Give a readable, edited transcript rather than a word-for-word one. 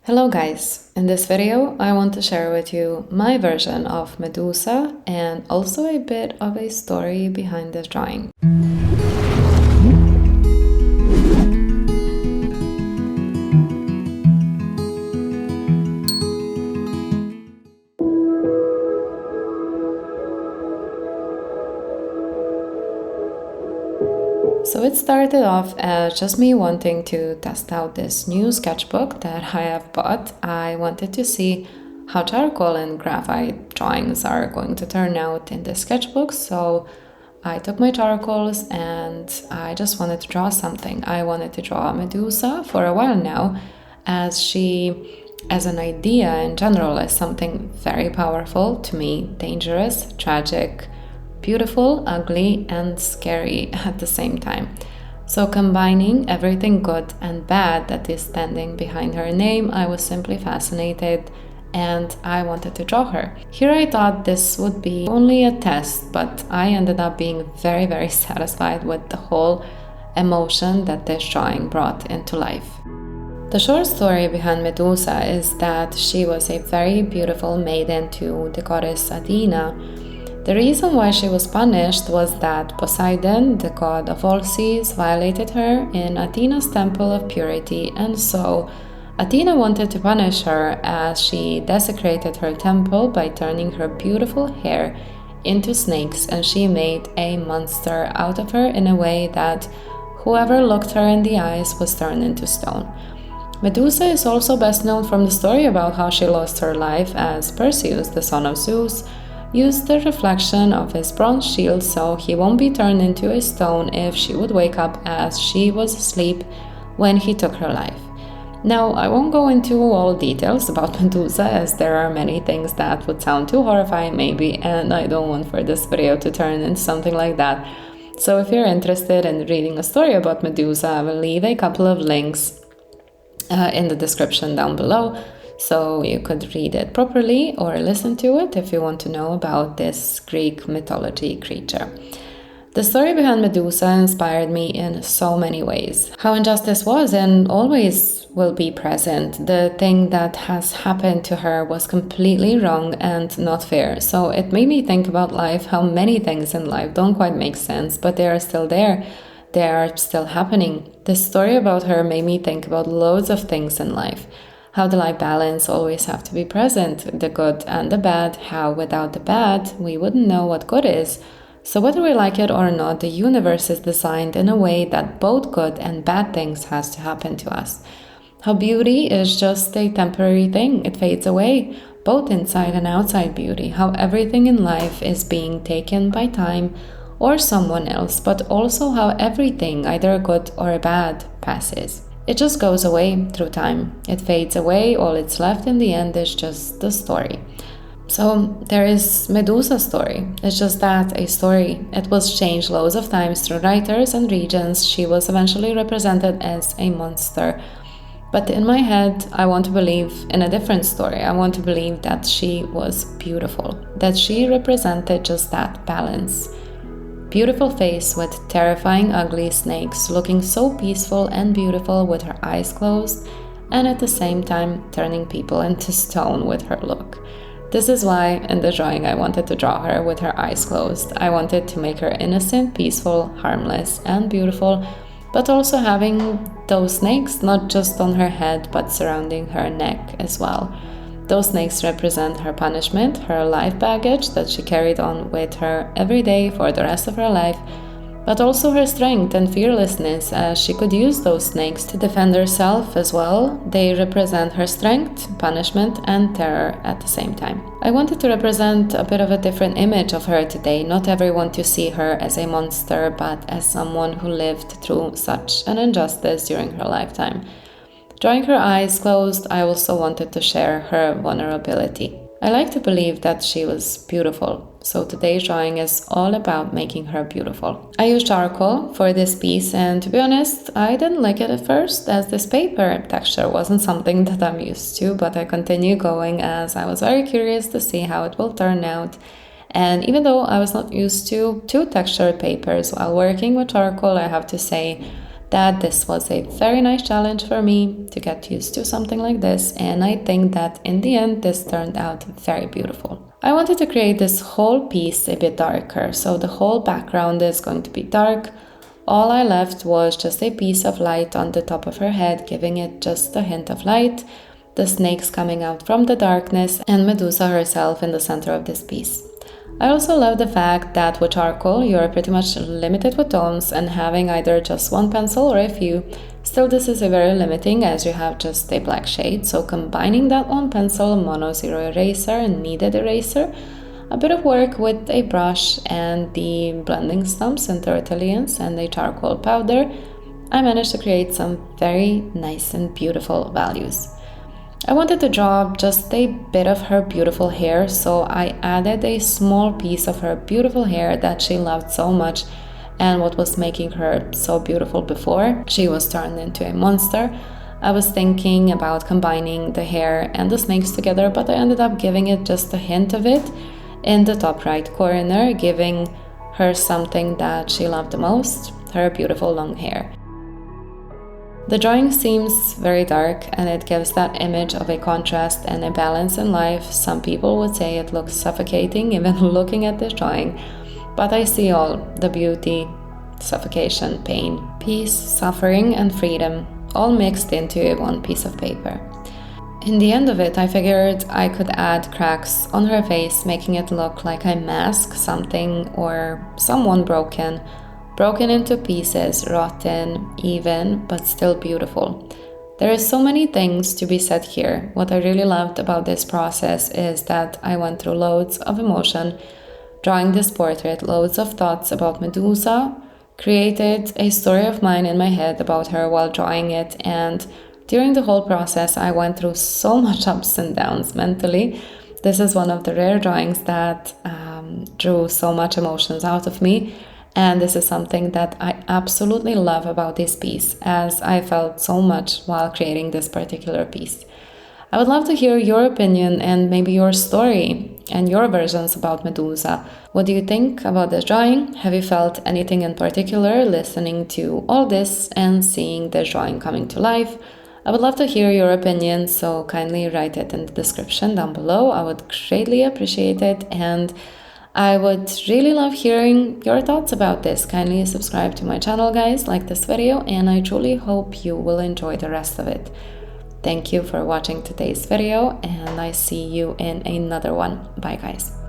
Hello guys, in this video I want to share with you my version of Medusa and also a bit of a story behind this drawing. So it started off as just me wanting to test out this new sketchbook that I have bought. I wanted to see how charcoal and graphite drawings are going to turn out in this sketchbook. So I took my charcoals and I just wanted to draw something. I wanted to draw Medusa for a while now, as she, as an idea in general, is something very powerful to me, dangerous, tragic, beautiful, ugly, and scary at the same time. So combining everything good and bad that is standing behind her name, I was simply fascinated and I wanted to draw her. Here I thought this would be only a test, but I ended up being very satisfied with the whole emotion that this drawing brought into life. The short story behind Medusa is that she was a very beautiful maiden to the goddess Athena. The reason why she was punished was that Poseidon, the god of all seas, violated her in Athena's temple of purity, and so Athena wanted to punish her as she desecrated her temple by turning her beautiful hair into snakes, and she made a monster out of her in a way that whoever looked her in the eyes was turned into stone. Medusa is also best known from the story about how she lost her life as Perseus, the son of Zeus, used the reflection of his bronze shield so he won't be turned into a stone if she would wake up as she was asleep when he took her life. Now, I won't go into all details about Medusa, as there are many things that would sound too horrifying maybe, and I don't want for this video to turn into something like that. So if you're interested in reading a story about Medusa, I will leave a couple of links in the description down below, so you could read it properly or listen to it if you want to know about this Greek mythology creature. The story behind Medusa inspired me in so many ways. How injustice was and always will be present. The thing that has happened to her was completely wrong and not fair. So it made me think about life, how many things in life don't quite make sense, but they are still there. They are still happening. This story about her made me think about loads of things in life. How the life balance always have to be present, the good and the bad, how without the bad we wouldn't know what good is. So whether we like it or not, the universe is designed in a way that both good and bad things has to happen to us. How beauty is just a temporary thing, it fades away, both inside and outside beauty. How everything in life is being taken by time or someone else, but also how everything, either good or bad, passes. It just goes away through time. It fades away, all it's left in the end is just the story. So there is Medusa's story. It's just that, a story. It was changed loads of times through writers and regions. She was eventually represented as a monster. But in my head, I want to believe in a different story. I want to believe that she was beautiful, that she represented just that balance. Beautiful face with terrifying ugly snakes, looking so peaceful and beautiful with her eyes closed, and at the same time turning people into stone with her look. This is why in the drawing I wanted to draw her with her eyes closed. I wanted to make her innocent, peaceful, harmless, and beautiful, but also having those snakes not just on her head but surrounding her neck as well. Those snakes represent her punishment, her life baggage that she carried on with her every day for the rest of her life, but also her strength and fearlessness, as she could use those snakes to defend herself as well. They represent her strength, punishment, and terror at the same time. I wanted to represent a bit of a different image of her today, not everyone to see her as a monster, but as someone who lived through such an injustice during her lifetime. Drawing her eyes closed, I also wanted to share her vulnerability. I like to believe that she was beautiful, so today's drawing is all about making her beautiful. I used charcoal for this piece, and to be honest, I didn't like it at first, as this paper texture wasn't something that I'm used to, but I continued going as I was very curious to see how it will turn out. And even though I was not used to two textured papers while working with charcoal, I have to say that this was a very nice challenge for me to get used to something like this, and I think that in the end this turned out very beautiful. I wanted to create this whole piece a bit darker, so the whole background is going to be dark. All I left was just a piece of light on the top of her head, giving it just a hint of light, the snakes coming out from the darkness, and Medusa herself in the center of this piece. I also love the fact that with charcoal you're pretty much limited with tones, and having either just one pencil or a few, still this is a very limiting as you have just a black shade, so combining that one pencil, mono zero eraser and kneaded eraser, a bit of work with a brush and the blending stumps and tortillas and a charcoal powder, I managed to create some very nice and beautiful values. I wanted to draw just a bit of her beautiful hair, so I added a small piece of her beautiful hair that she loved so much, and what was making her so beautiful before she was turned into a monster. I was thinking about combining the hair and the snakes together, but I ended up giving it just a hint of it in the top right corner, giving her something that she loved the most, her beautiful long hair. The drawing seems very dark, and it gives that image of a contrast and a balance in life. Some people would say it looks suffocating even looking at this drawing, but I see all the beauty, suffocation, pain, peace, suffering, and freedom all mixed into one piece of paper. In the end of it, I figured I could add cracks on her face, making it look like I mask something or someone broken into pieces, rotten, even, but still beautiful. There is so many things to be said here. What I really loved about this process is that I went through loads of emotion, drawing this portrait, loads of thoughts about Medusa, created a story of mine in my head about her while drawing it, and during the whole process I went through so much ups and downs mentally. This is one of the rare drawings that drew so much emotions out of me. And this is something that I absolutely love about this piece, as I felt so much while creating this particular piece. I would love to hear your opinion and maybe your story and your versions about Medusa. What do you think about this drawing? Have you felt anything in particular listening to all this and seeing this drawing coming to life? I would love to hear your opinion, so kindly write it in the description down below. I would greatly appreciate it, and I would really love hearing your thoughts about this. Kindly subscribe to my channel, guys, like this video, and I truly hope you will enjoy the rest of it. Thank you for watching today's video, and I see you in another one. Bye, guys.